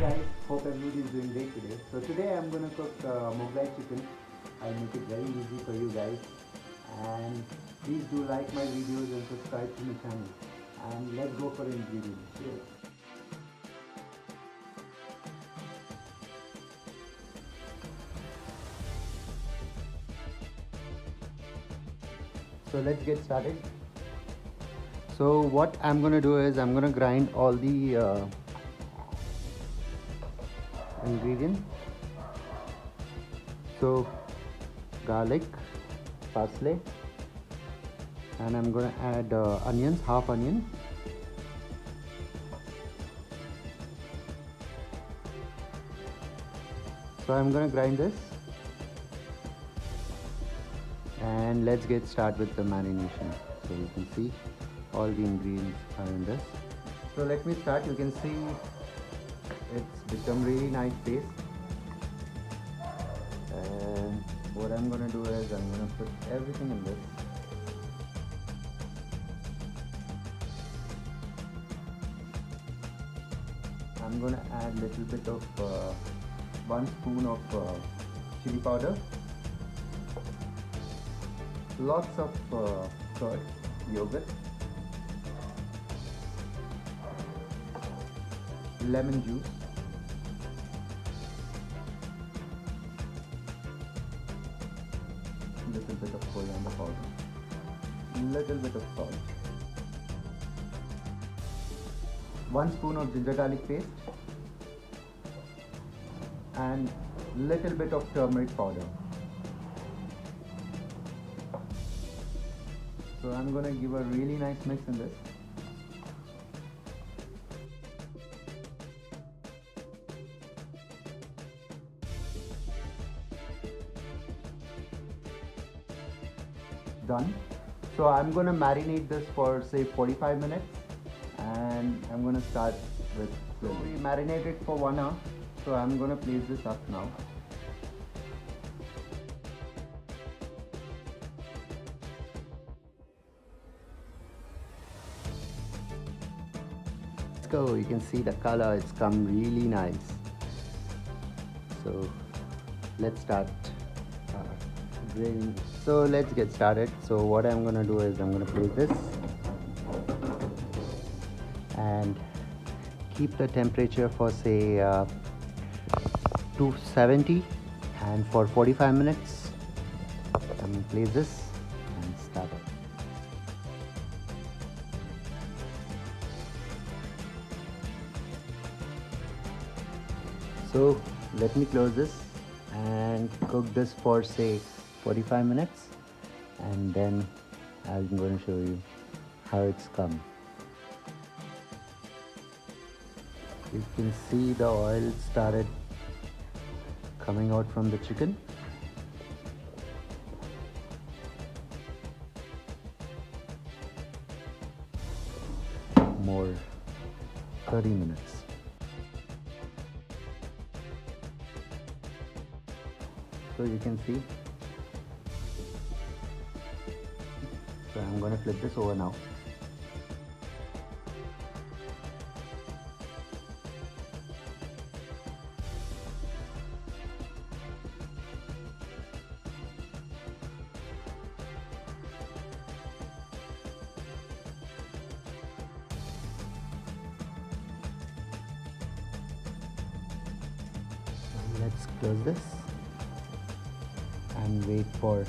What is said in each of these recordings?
guys, hope everybody is doing great today. So today I'm going to cook Mughlai chicken. I'll make it very easy for you guys. And please do like my videos and subscribe to my channel. And let's go for ingredients. Cheers. So let's get started. So what I'm going to do is I'm going to grind all the ingredients. So garlic, parsley, and I'm going to add onions, half onion. So I'm going to grind this, and let's get started with the marination. So you can see all the ingredients are in this. So let me start. You can see it's become really nice paste. And what I'm going to do is I'm going to put everything in this. I'm going to add a little bit of 1 spoon of chili powder, lots of curd, yogurt, lemon juice, little bit of coriander powder, little bit of salt, 1 spoon of ginger garlic paste, and little bit of turmeric powder. So I'm going to give a really nice mix in this. Done. So I'm going to marinate this for say 45 minutes, and I'm going to start with we marinate it for 1 hour. So I'm going to place this up now. Let's go. You can see the color, it's come really nice. So let's start grilling. So let's get started. So what I'm going to do is I'm going to place this and keep the temperature for say 270, and for 45 minutes I'm going to place this and start it. So let me close this and cook this for say 45 minutes, and then I'm going to show you how it's come. You can see the oil started coming out from the chicken. More 30 minutes. So you can see. So I'm going to flip this over now. Let's close this and wait for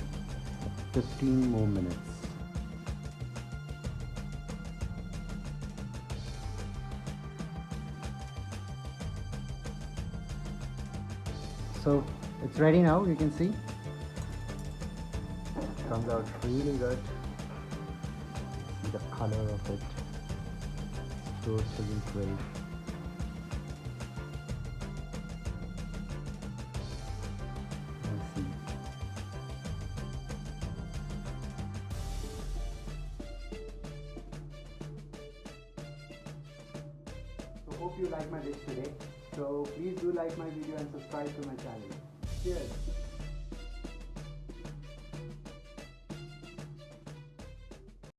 15 more minutes. So it's ready now, you can see. It comes out really good. See the color of it. It's totally grilled. Hope you like my dish today. So please do like my video and subscribe to my channel. Cheers!